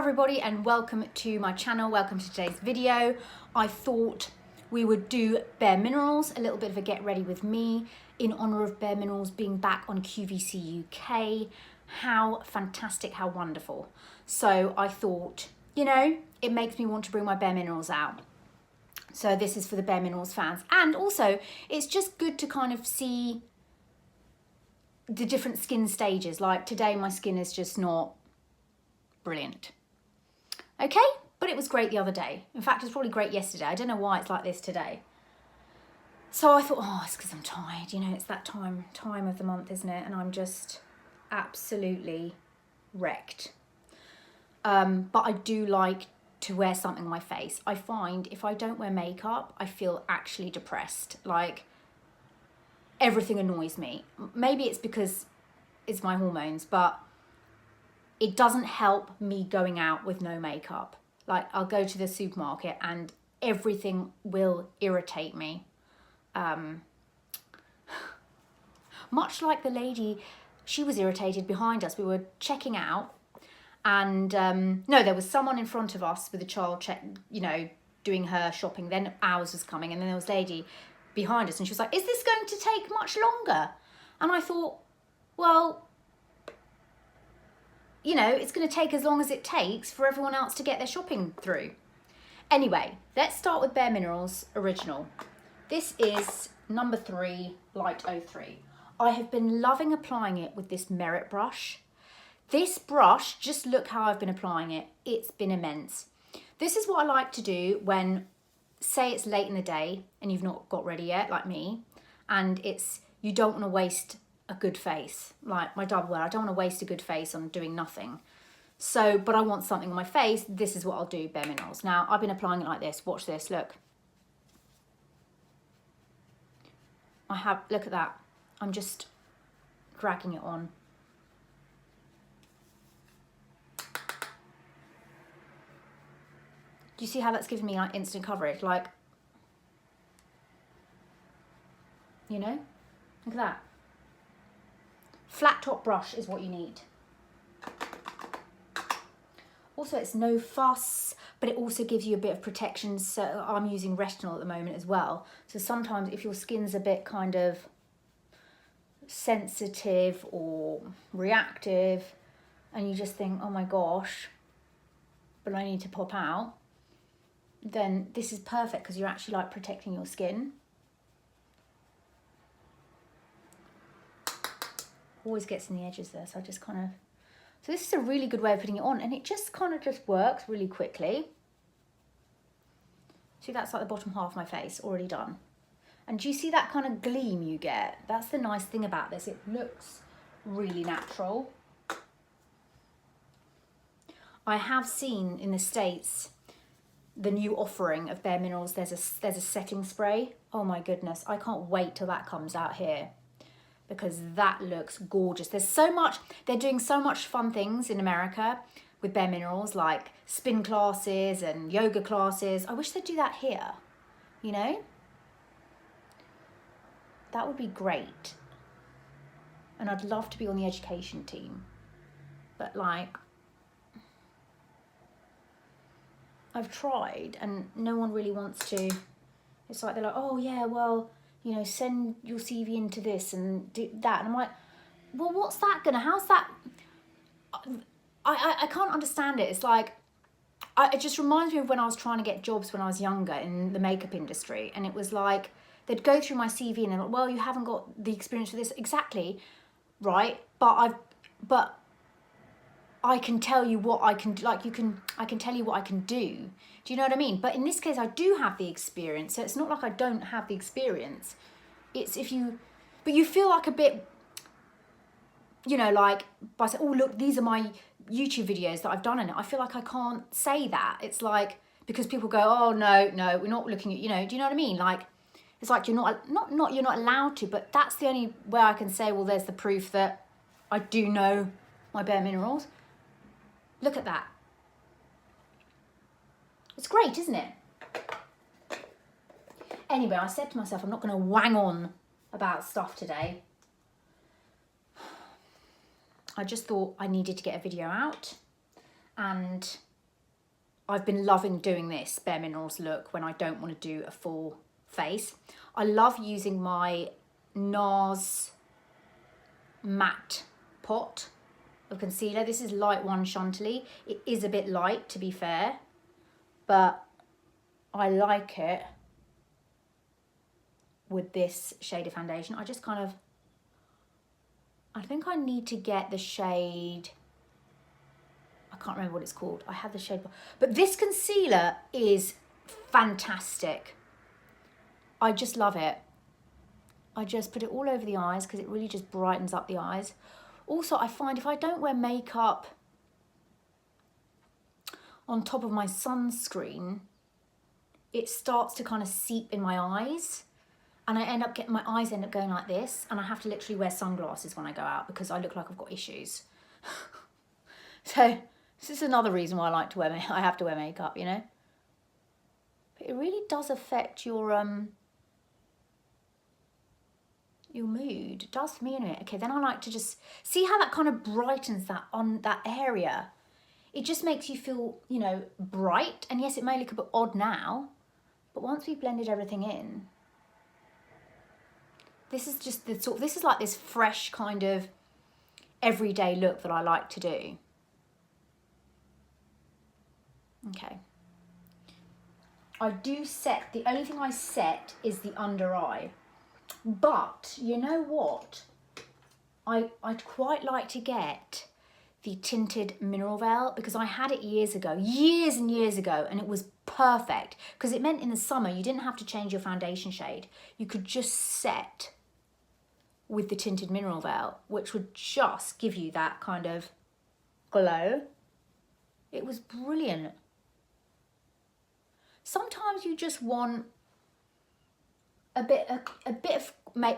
everybody and welcome to my channel. Welcome to today's video. I thought we would do bareMinerals, a little bit of a get ready with me in honor of bareMinerals being back on QVC UK. How fantastic, how wonderful. So I thought, you know, it makes me want to bring my bareMinerals out. So this is for the bareMinerals fans. And also it's just good to kind of see the different skin stages. Like today my skin is just not brilliant. Okay, but it was great the other day. In fact, it was probably great yesterday. I don't know why it's like this today. So I thought, oh, it's because I'm tired. You know, it's that time of the month, isn't it? And I'm just absolutely wrecked. But I do like to wear something on my face. I find if I don't wear makeup, I feel actually depressed. Like everything annoys me. Maybe it's because it's my hormones, but it doesn't help me going out with no makeup. Like I'll go to the supermarket and everything will irritate me. Much like the lady, she was irritated behind us. We were checking out and no, there was someone in front of us with a child doing her shopping. Then ours was coming and then there was a lady behind us and she was like, is this going to take much longer? And I thought, well, you know, it's going to take as long as it takes for everyone else to get their shopping through. Anyway, let's start with bareMinerals Original. This is number 3, Light 03. I have been loving applying it with this Merit brush. This brush, just look how I've been applying it. It's been immense. This is what I like to do when, say it's late in the day and you've not got ready yet, like me, and you don't want to waste a good face, like my double wear. I don't want to waste a good face on doing nothing. So, but I want something on my face. This is what I'll do, bareMinerals. Now, I've been applying it like this. Watch this, look. Look at that. I'm just dragging it on. Do you see how that's giving me like instant coverage? Like, you know, look at that. Flat top brush is what you need. Also, it's no fuss, but it also gives you a bit of protection. So I'm using retinol at the moment as well. So sometimes if your skin's a bit kind of sensitive or reactive and you just think, oh my gosh, but I need to pop out, then this is perfect because you're actually like protecting your skin. Always gets in the edges there, so I just kind of, so this is a really good way of putting it on and it just kind of just works really quickly. See, that's like the bottom half of my face already done. And do you see that kind of gleam you get? That's the nice thing about this. It looks really natural. I have seen in the States the new offering of bareMinerals. There's a setting spray. Oh my goodness, I can't wait till that comes out here, because that looks gorgeous. There's so much, they're doing so much fun things in America with bareMinerals, like spin classes and yoga classes. I wish they'd do that here, you know? That would be great. And I'd love to be on the education team. But like, I've tried and no one really wants to. It's like, they're like, oh yeah, well, you know, send your CV into this and do that. And I'm like, well, what's that gonna, how's that? I can't understand it. It's like, it just reminds me of when I was trying to get jobs when I was younger in the makeup industry. And it was like, they'd go through my CV and they're like, well, you haven't got the experience for this. Exactly, right? But I can tell you what I can, like I can tell you what I can do. Do you know what I mean? But in this case, I do have the experience. So it's not like I don't have the experience. It's but you feel like a bit, you know, like by saying, oh, look, these are my YouTube videos that I've done in it. I feel like I can't say that. It's like, because people go, oh, no, we're not looking at, you know, do you know what I mean? Like, it's like you're not allowed to, but that's the only way I can say, well, there's the proof that I do know my bareMinerals. Look at that. It's great, isn't it? Anyway, I said to myself, I'm not going to wang on about stuff today. I just thought I needed to get a video out and I've been loving doing this bareMinerals look when I don't want to do a full face. I love using my Nars matte pot of concealer. This is light one Chantilly. It is a bit light, to be fair, but I like it with this shade of foundation. I just kind of, I think I need to get the shade, I can't remember what it's called. I had the shade, but this concealer is fantastic. I just love it. I just put it all over the eyes because it really just brightens up the eyes. Also, I find if I don't wear makeup on top of my sunscreen, it starts to kind of seep in my eyes, and I end up getting, my eyes end up going like this, and I have to literally wear sunglasses when I go out because I look like I've got issues. So this is another reason why I like to wear, I have to wear makeup, you know. But it really does affect your mood. It does for me anyway. Okay, then I like to just see how that kind of brightens that on that area. It just makes you feel, you know, bright. And yes, it may look a bit odd now, but once we've blended everything in, this is just the sort, this is like this fresh kind of everyday look that I like to do. Okay. I do set, the only thing I set is the under eye. But you know what? I'd quite like to get the tinted mineral veil because I had it years ago, years and years ago, and it was perfect because it meant in the summer you didn't have to change your foundation shade. You could just set with the tinted mineral veil, which would just give you that kind of glow. It was brilliant. Sometimes you just want a bit of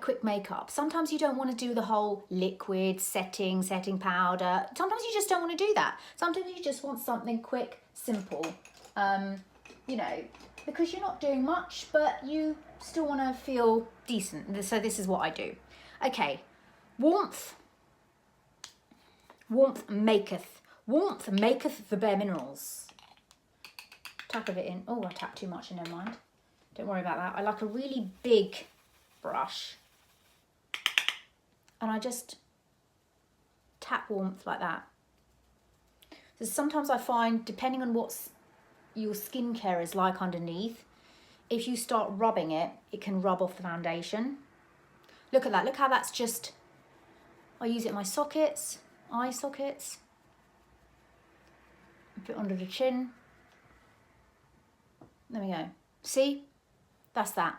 quick makeup. Sometimes you don't want to do the whole liquid setting powder. Sometimes you just don't want to do that. Sometimes you just want something quick, simple, you know, because you're not doing much, but you still want to feel decent. So this is what I do. Okay, warmth maketh the bareMinerals. Tap of it in. Oh, I tapped too much, never mind. Don't worry about that. I like a really big brush, and I just tap warmth like that. So sometimes I find, depending on what your skincare is like underneath, if you start rubbing it, it can rub off the foundation. Look at that. Look how that's just, I use it in my sockets, eye sockets. Put it under the chin. There we go. See? That's that.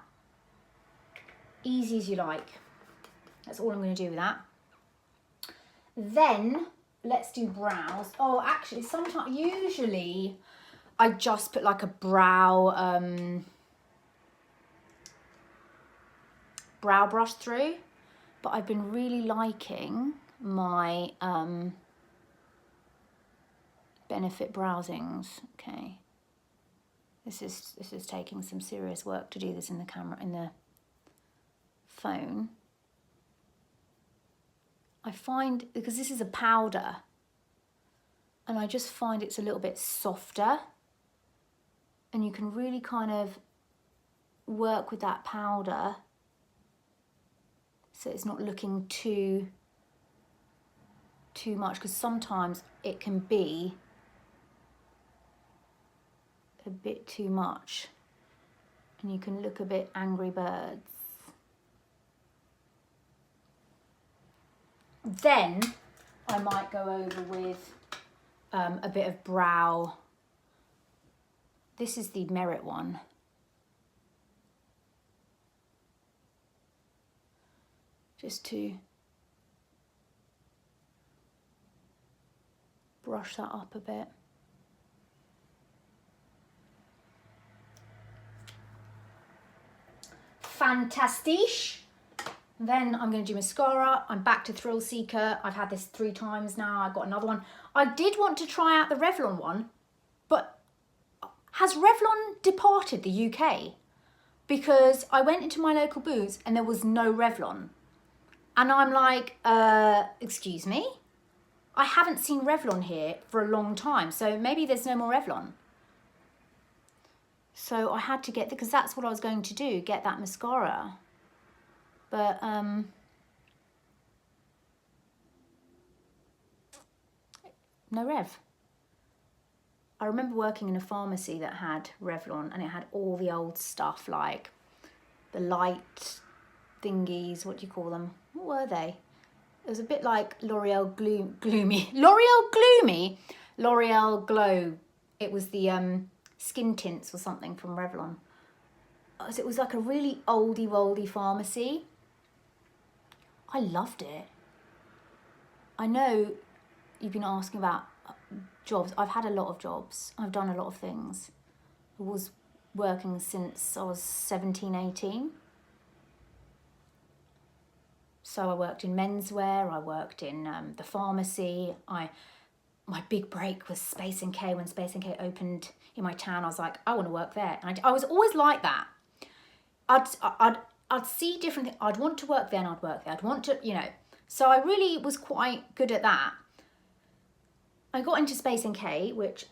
Easy as you like. That's all I'm going to do with that. Then let's do brows. Oh, actually, sometimes, usually I just put like a brow brush through, but I've been really liking my Benefit Browsings. Okay. This is taking some serious work to do this in the camera, in the phone. I find, because this is a powder, and I just find it's a little bit softer, and you can really kind of work with that powder so it's not looking too much, because sometimes it can be a bit too much and you can look a bit Angry Birds. Then I might go over with a bit of brow. This is the Merit one. Just to brush that up a bit. Fantastiche. Then I'm going to do mascara. I'm back to Thrill Seeker. I've had this 3 times now. I've got another one. I did want to try out the Revlon one, but has Revlon departed the UK? Because I went into my local Boots and there was no Revlon. And I'm like, excuse me? I haven't seen Revlon here for a long time, so maybe there's no more Revlon. So I had to get, because that's what I was going to do, get that mascara. But no Rev. I remember working in a pharmacy that had Revlon, and it had all the old stuff, like the light thingies, what do you call them? What were they? It was a bit like L'Oreal Gloomy. L'Oreal Gloomy? L'Oreal Glow. It was the skin tints or something from Revlon. So it was like a really oldie-woldy pharmacy. I loved it. I know you've been asking about jobs. I've had a lot of jobs. I've done a lot of things. I was working since I was 17, 18. So I worked in menswear, I worked in the pharmacy. My big break was Space NK. When Space NK opened in my town, I was like, I want to work there. And I was always like that. I'd see different things. I'd want to work there and I'd work there. I'd want to, you know. So I really was quite good at that. I got into Space NK, which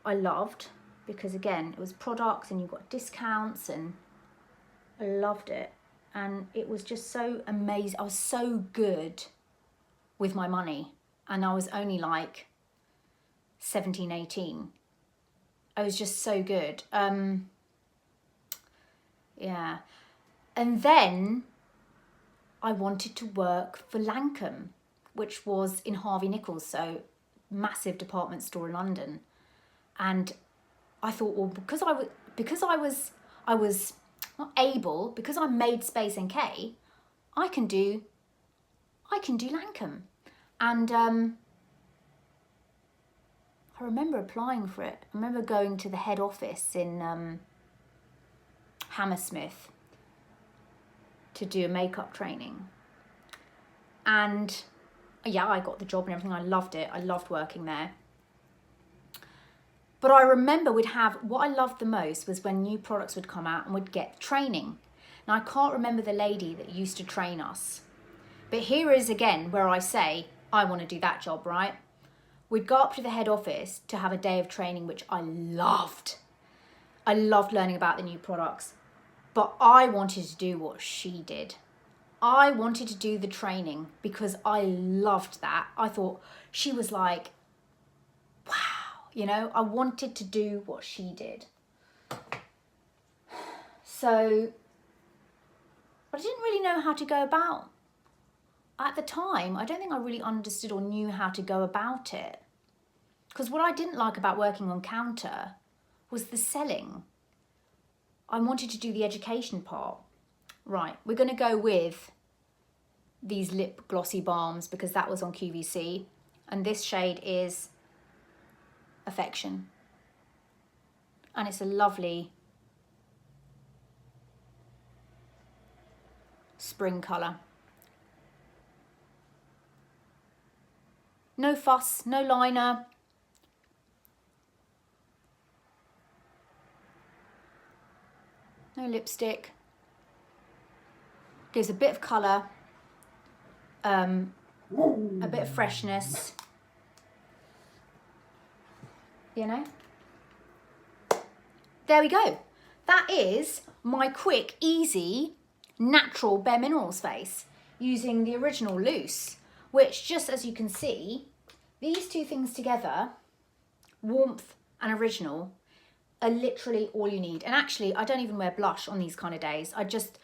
I loved because, again, it was products and you got discounts, and I loved it. And it was just so amazing. I was so good with my money. And I was only like 17, 18. I was just so good. Yeah. And then I wanted to work for Lancome, which was in Harvey Nichols, so massive department store in London. And I thought, well, because I was not able, because I made Space NK, I can do Lancome. And I remember applying for it. I remember going to the head office in Hammersmith to do a makeup training. And yeah, I got the job and everything. I loved it. I loved working there. But I remember what I loved the most was when new products would come out and we'd get training. Now, I can't remember the lady that used to train us. But here is again where I say, I want to do that job, right? We'd go up to the head office to have a day of training, which I loved. I loved learning about the new products. But I wanted to do what she did. I wanted to do the training because I loved that. I thought she was like, wow. You know, I wanted to do what she did. So, but I didn't really know how to go about. At the time, I don't think I really understood or knew how to go about it. Because what I didn't like about working on counter was the selling. I wanted to do the education part. Right, we're going to go with these lip glossy balms because that was on QVC. And this shade is Affection. And it's a lovely spring colour. No fuss, no liner. No lipstick. Gives a bit of colour. A bit of freshness. You know? There we go. That is my quick, easy, natural bareMinerals face using the original loose, which, just as you can see, these two things together, warmth and original, are literally all you need. And actually, I don't even wear blush on these kind of days. I just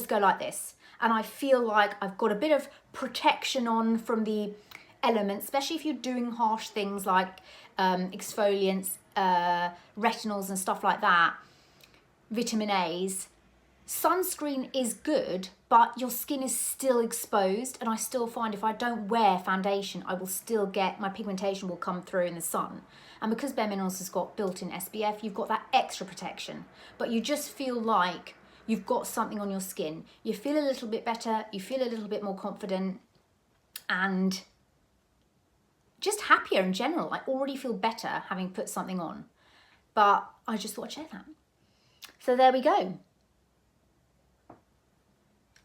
go like this. And I feel like I've got a bit of protection on from the elements, especially if you're doing harsh things like exfoliants, retinols and stuff like that, vitamin A's. Sunscreen is good, but your skin is still exposed, and I still find if I don't wear foundation, I will still get, my pigmentation will come through in the sun. And because bareMinerals has got built-in SPF, you've got that extra protection, but you just feel like you've got something on your skin. You feel a little bit better, you feel a little bit more confident, and just happier in general. I already feel better having put something on, but I just thought I'd share that. So there we go.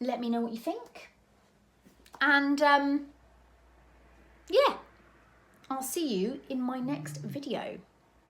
Let me know what you think. And yeah, I'll see you in my next video.